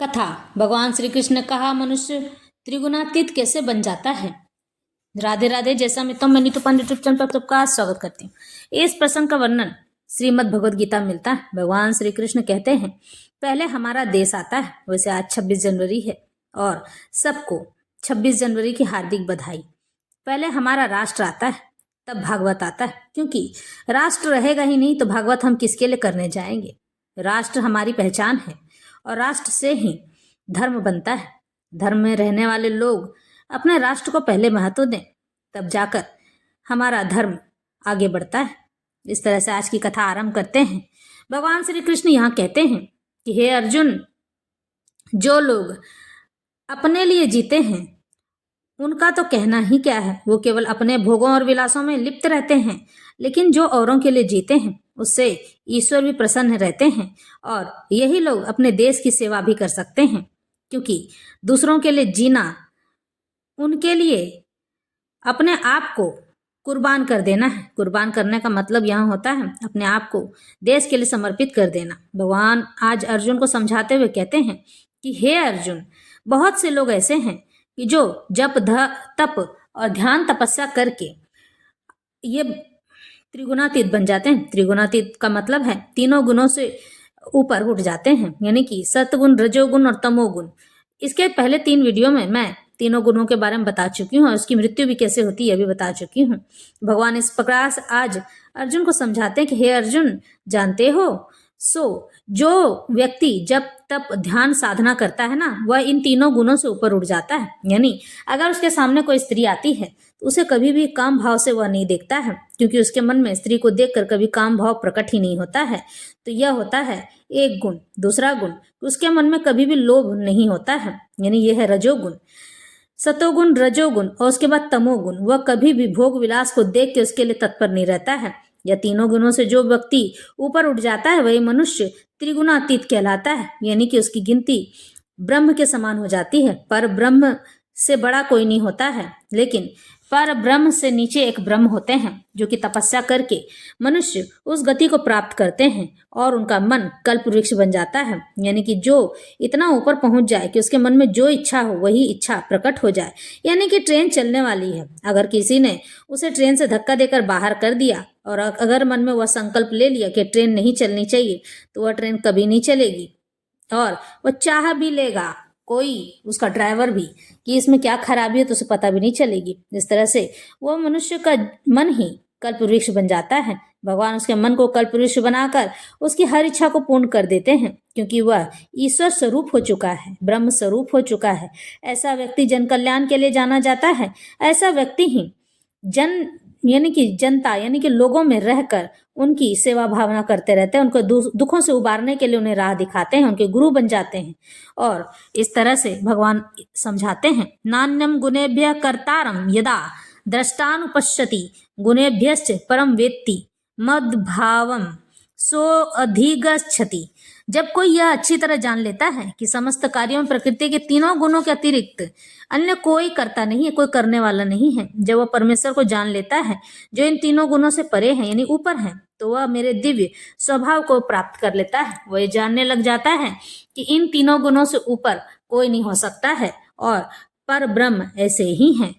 कथा। भगवान श्री कृष्ण ने कहा, मनुष्य त्रिगुणातीत कैसे बन जाता है। राधे राधे। जैसा मैं नीतू पंडित यूट्यूब चैनल पर सबका स्वागत करती हूँ। इस प्रसंग का वर्णन श्रीमद् भगवद गीता में मिलता है। भगवान श्री कृष्ण कहते हैं, पहले हमारा देश आता है। वैसे आज 26 जनवरी है और सबको 26 जनवरी की हार्दिक बधाई। पहले हमारा राष्ट्र आता है, तब भागवत आता है, क्योंकि राष्ट्र रहेगा ही नहीं तो भागवत हम किसके लिए करने जाएंगे। राष्ट्र हमारी पहचान है और राष्ट्र से ही धर्म बनता है। धर्म में रहने वाले लोग अपने राष्ट्र को पहले महत्व दें, तब जाकर हमारा धर्म आगे बढ़ता है। इस तरह से आज की कथा आरंभ करते हैं। भगवान श्री कृष्ण यहाँ कहते हैं कि हे अर्जुन, जो लोग अपने लिए जीते हैं उनका तो कहना ही क्या है। वो केवल अपने भोगों और विलासों में लिप्त रहते हैं, लेकिन जो औरों के लिए जीते हैं उससे ईश्वर भी प्रसन्न रहते हैं। और यही लोग अपने देश की सेवा भी कर सकते हैं, क्योंकि दूसरों के लिए जीना उनके लिए अपने आप को कुर्बान कर देना है। कुर्बान करने का मतलब यहाँ होता है अपने आप को देश के लिए समर्पित कर देना। भगवान आज अर्जुन को समझाते हुए कहते हैं कि हे अर्जुन, बहुत से लोग ऐसे हैं कि जो जप तप और ध्यान तपस्या करके ये त्रिगुणातीत बन जाते हैं। त्रिगुणातीत का मतलब है तीनों गुणों से ऊपर उठ जाते हैं, यानी कि सत्गुण, रजोगुण और तमोगुण। इसके पहले 3 वीडियो में मैं तीनों गुणों के बारे में बता चुकी हूँ और उसकी मृत्यु भी कैसे होती है यह भी बता चुकी हूँ। भगवान इस प्रकार से आज अर्जुन को समझाते हैं कि हे अर्जुन, जानते हो जो व्यक्ति जब तप ध्यान साधना करता है ना, वह इन तीनों गुणों से ऊपर उठ जाता है। यानी अगर उसके सामने कोई स्त्री आती है तो उसे कभी भी काम भाव से वह नहीं देखता है, क्योंकि उसके मन में स्त्री को देखकर कभी काम भाव प्रकट ही नहीं होता है। तो यह होता है एक गुण। दूसरा गुण, उसके मन में कभी भी लोभ नहीं होता है, यानी यह है रजोगुण। सतोगुण, रजोगुण और उसके बाद तमोगुण, वह कभी भी भोग विलास को देख के उसके लिए तत्पर नहीं रहता है। यह तीनों गुणों से जो व्यक्ति ऊपर उठ जाता है वही मनुष्य त्रिगुणातीत कहलाता है, यानी कि उसकी गिनती ब्रह्म के समान हो जाती है। पर ब्रह्म से बड़ा कोई नहीं होता है, लेकिन पर ब्रह्म से नीचे एक ब्रह्म होते हैं जो कि तपस्या करके मनुष्य उस गति को प्राप्त करते हैं और उनका मन कल्प वृक्ष बन जाता है। यानी कि जो इतना ऊपर पहुंच जाए कि उसके मन में जो इच्छा हो वही इच्छा प्रकट हो जाए। यानी कि ट्रेन चलने वाली है, अगर किसी ने उसे ट्रेन से धक्का देकर बाहर कर दिया और अगर मन में वह संकल्प ले लिया कि ट्रेन नहीं चलनी चाहिए, तो वह ट्रेन कभी नहीं चलेगी। और वह चाह भी लेगा कोई उसका ड्राइवर भी कि इसमें क्या खराबी है तो उसे पता भी नहीं चलेगी। इस तरह से वो मनुष्य का मन ही कल्प वृक्ष बन जाता है। भगवान उसके मन को कल्प वृक्ष बनाकर उसकी हर इच्छा को पूर्ण कर देते हैं, क्योंकि वह ईश्वर स्वरूप हो चुका है, ब्रह्म स्वरूप हो चुका है। ऐसा व्यक्ति जन कल्याण के लिए जाना जाता है। ऐसा व्यक्ति ही जन यानी कि जनता यानी कि लोगों में रहकर उनकी सेवा भावना करते रहते हैं, उनको दुखों से उबारने के लिए उन्हें राह दिखाते हैं, उनके गुरु बन जाते हैं। और इस तरह से भगवान समझाते हैं, नान्यम गुणेभ्य कर्तारम यदा दृष्टानुपश्यति गुणेभ्यश्च परम वेत्ति मद्भावम सो अधिगच्छति। जब कोई यह अच्छी तरह जान लेता है कि समस्त कार्यों में प्रकृति के तीनों गुणों के अतिरिक्त अन्य कोई करता नहीं है, कोई करने वाला नहीं है, जब वह परमेश्वर को जान लेता है जो इन तीनों गुणों से परे हैं यानी ऊपर हैं, तो वह मेरे दिव्य स्वभाव को प्राप्त कर लेता है। वह जानने लग जाता है कि इन तीनों गुणों से ऊपर कोई नहीं हो सकता है और पर ब्रह्म ऐसे ही हैं।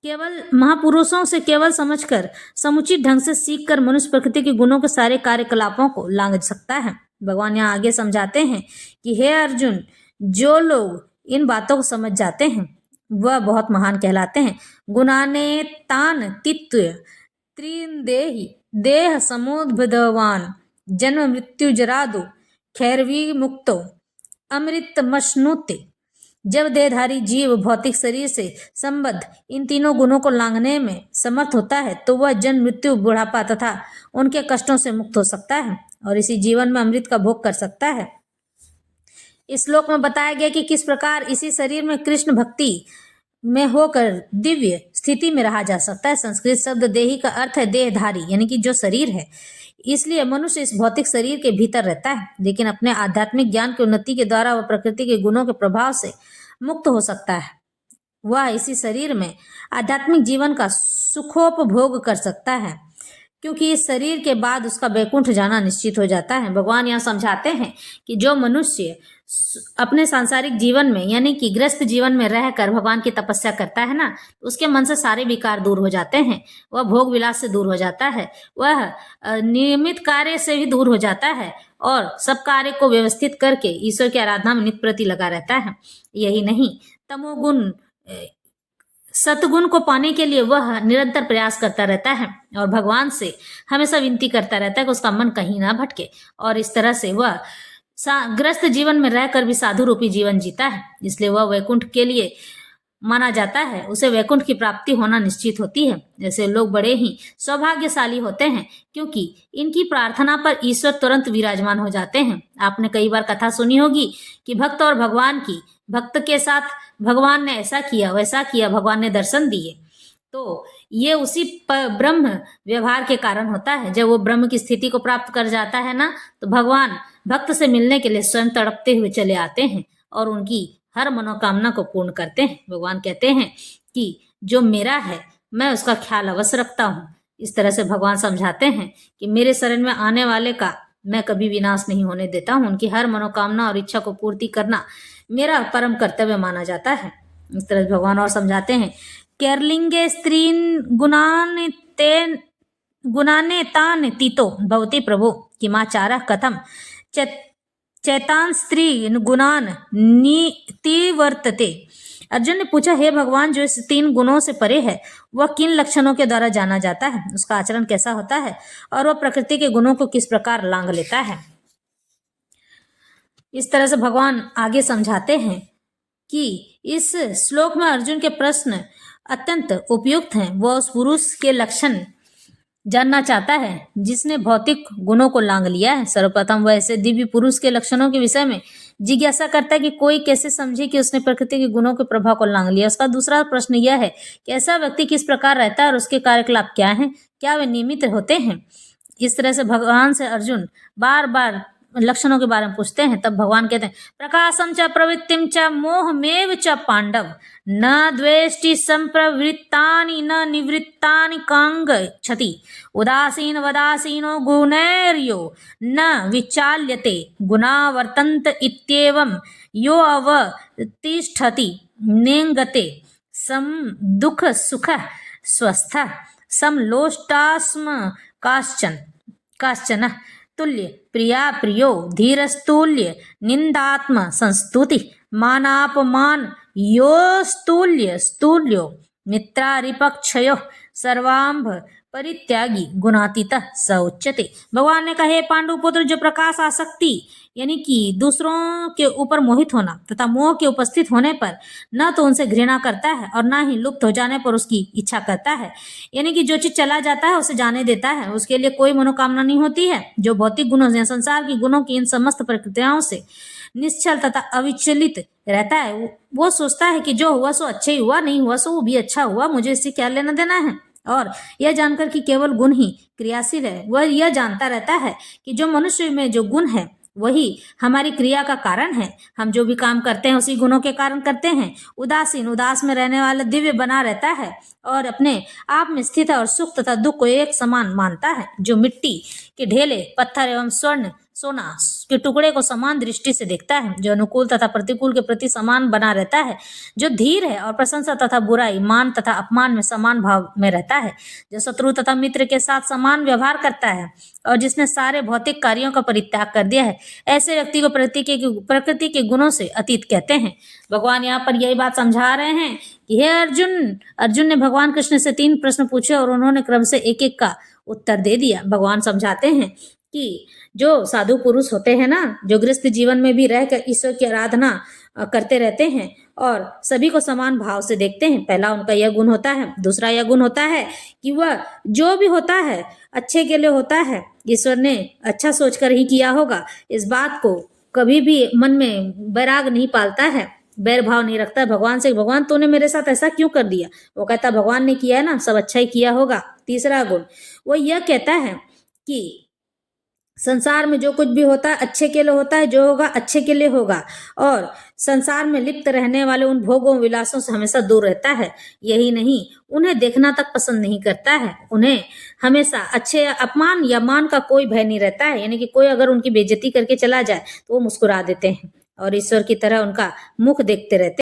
केवल महापुरुषों से केवल समझकर समुचित ढंग से सीखकर मनुष्य प्रकृति के गुणों के सारे कार्यकलापों को लांघ सकता है। भगवान यहाँ आगे समझाते हैं कि हे अर्जुन, जो लोग इन बातों को समझ जाते हैं वह बहुत महान कहलाते हैं। गुणाने तान तित्व त्रीन देहि देह समुद्भवान जन्म मृत्यु जरादु खैरवी मुक्तो अमृतमश्नुते। जब देहधारी जीव भौतिक शरीर से संबद्ध इन तीनों गुणों को लांघने में समर्थ होता है तो वह जन्म, मृत्यु, बुढ़ापा तथा उनके कष्टों से मुक्त हो सकता है और इसी जीवन में अमृत का भोग कर सकता है। इस श्लोक में बताया गया कि किस प्रकार इसी शरीर में कृष्ण भक्ति में होकर दिव्य स्थिति में रहा जा सकता है। संस्कृत शब्द देही का अर्थ है देहधारी, यानी कि जो शरीर है। इसलिए मनुष्य इस भौतिक शरीर के भीतर रहता है, लेकिन अपने आध्यात्मिक ज्ञान की उन्नति के द्वारा वह प्रकृति के गुणों के प्रभाव से मुक्त हो सकता है। वह इसी शरीर में आध्यात्मिक जीवन का सुखोपभोग कर सकता है, क्योंकि इस शरीर के बाद उसका वैकुंठ जाना निश्चित हो जाता है। भगवान यहाँ समझाते हैं कि जो मनुष्य अपने सांसारिक जीवन में यानी कि गृहस्थ जीवन में रहकर भगवान की तपस्या करता है ना, उसके मन से सारे विकार दूर हो जाते हैं। वह भोग विलास से दूर हो जाता है, वह नियमित कार्य से भी दूर हो जाता है और सब कार्य को व्यवस्थित करके ईश्वर की आराधना में नित्य प्रति लगा रहता है। यही नहीं, तमोगुण सतगुण को पाने के लिए वह निरंतर प्रयास करता रहता है और भगवान से हमेशा विनती करता रहता है कि उसका मन कहीं ना भटके, और इस तरह से वह ग्रस्त जीवन में रहकर भी साधु रूपी जीवन जीता है। इसलिए वह वैकुंठ के लिए माना जाता है, उसे वैकुंठ की प्राप्ति होना निश्चित होती है। जैसे लोग बड़े ही सौभाग्यशाली होते हैं क्योंकि इनकी प्रार्थना पर ईश्वर तुरंत विराजमान हो जाते हैं। आपने कई बार कथा सुनी होगी कि भक्त और भगवान की, भक्त के साथ भगवान ने ऐसा किया वैसा किया, भगवान ने दर्शन दिए। तो ये उसी ब्रह्म व्यवहार के कारण होता है। जब वो ब्रह्म की स्थिति को प्राप्त कर जाता है ना, तो भगवान भक्त से मिलने के लिए स्वयं तड़पते हुए चले आते हैं और उनकी हर मनोकामना को पूर्ण करते हैं। भगवान कहते हैं कि जो मेरा है मैं उसका ख्याल अवश्य रखता हूँ। इस तरह से भगवान समझाते हैं कि मेरे शरण में आने वाले का मैं कभी विनाश नहीं होने देता हूँ। उनकी हर मनोकामना और इच्छा को पूर्ति करना मेरा परम कर्तव्य माना जाता है। इस तरह भगवान और समझाते हैं, कैर्लिंगे स्त्रीन गुणाने तान तीतो भवती प्रभु किमाचारः कथम चैतान स्त्री गुणान नीतिवर्तते। अर्जुन ने पूछा, हे भगवान, जो इस 3 गुणों से परे है वह किन लक्षणों के द्वारा जाना जाता है, उसका आचरण कैसा होता है और वह प्रकृति के गुणों को किस प्रकार लांघ लेता है। इस तरह से भगवान आगे समझाते हैं कि इस श्लोक में अर्जुन के प्रश्न अत्यंत उपयुक्त हैं। वह उस पुरुष के लक्षण जानना चाहता है जिसने भौतिक गुणों को लांघ लिया है। सर्वप्रथम वह ऐसे दिव्य पुरुष के लक्षणों के विषय में जिज्ञासा करता है कि कोई कैसे समझे कि उसने प्रकृति के गुणों के प्रभाव को लांघ लिया। उसका दूसरा प्रश्न यह है कि ऐसा व्यक्ति किस प्रकार रहता है और उसके कार्यकलाप क्या हैं, क्या वे नियमित होते हैं। इस तरह से भगवान से अर्जुन बार बार लक्षणों के बारे में पूछते हैं। तब भगवान कहते हैं, प्रकाशम च प्रवृत्तिम च मोहमेव च पांडव न द्वेष्टि संप्रवृत्तानि न निवृत्तानि कांग क्षति उदासीन वदासीनो गुणैर्यो न विचाल्यते गुणावर्तन्त इत्येवं यो अवतिष्ठति नेंगते सम दुख सुख स्वस्थ समलोष्टास्म काश्चन तुल्य प्रिया प्रियो धीरस्तुल्य निंदात्म संस्तुति मानापमान योस्तुल्य स्तुल्यो मित्रारिपक्षयो सर्वांभ परित्यागी गुणातीत स उच्यते। भगवान ने कहे, पांडु पुत्र, जो प्रकाश आसक्ति यानी कि दूसरों के ऊपर मोहित होना तथा मोह के उपस्थित होने पर न तो उनसे घृणा करता है और न ही लुप्त हो जाने पर उसकी इच्छा करता है, यानी कि जो चीज चला जाता है उसे जाने देता है, उसके लिए कोई मनोकामना नहीं होती है। जो भौतिक गुणों से, संसार की गुणों की इन समस्त प्रक्रियाओं से निश्चल तथा अविचलित रहता है, वो सोचता है कि जो हुआ सो अच्छा ही हुआ, नहीं हुआ सो वो भी अच्छा हुआ, मुझे इससे क्या लेना देना है। और यह जानकर कि केवल गुण ही क्रियाशील है, वह यह जानता रहता है कि जो मनुष्य में जो गुण है वही हमारी क्रिया का कारण है। हम जो भी काम करते हैं उसी गुणों के कारण करते हैं। उदासीन, उदास में रहने वाला दिव्य बना रहता है और अपने आप में स्थित है और सुख तथा दुख को एक समान मानता है। जो मिट्टी के ढेले, पत्थर एवं स्वर्ण सोना के टुकड़े को समान दृष्टि से देखता है। जो अनुकूल तथा प्रतिकूल के प्रति समान बना रहता है। जो धीर है और प्रशंसा तथा बुराई, मान तथा अपमान में समान भाव में रहता है। जो शत्रु तथा मित्र के साथ समान व्यवहार करता है और जिसने सारे भौतिक कार्यों का परित्याग कर दिया है, ऐसे व्यक्ति को प्रकृति के गुणों से अतीत कहते हैं। भगवान यहाँ पर यही बात समझा रहे हैं कि हे अर्जुन ने भगवान कृष्ण से 3 प्रश्न पूछे और उन्होंने क्रम से एक एक का उत्तर दे दिया। भगवान समझाते हैं कि जो साधु पुरुष होते हैं ना, जो गृहस्थ जीवन में भी रहकर ईश्वर की आराधना करते रहते हैं और सभी को समान भाव से देखते हैं, पहला उनका यह गुण होता है। दूसरा यह गुण होता है कि वह जो भी होता है अच्छे के लिए होता है, ईश्वर ने अच्छा सोचकर ही किया होगा। इस बात को कभी भी मन में वैराग नहीं पालता है, बैर भाव नहीं रखता है भगवान से, भगवान तूने मेरे साथ ऐसा क्यों कर दिया। वो कहता भगवान ने किया है ना, सब अच्छा ही किया होगा। तीसरा गुण वो यह कहता है कि संसार में जो कुछ भी होता है अच्छे के लिए होता है, जो होगा अच्छे के लिए होगा, और संसार में लिप्त रहने वाले उन भोगों विलासों से हमेशा दूर रहता है। यही नहीं, उन्हें देखना तक पसंद नहीं करता है। उन्हें हमेशा अच्छे अपमान या मान का कोई भय नहीं रहता है, यानी कि कोई अगर उनकी बेइज्जती करके चला जाए तो वो मुस्कुरा देते हैं। और ईश्वर की तरह उनका मुख देखते रहते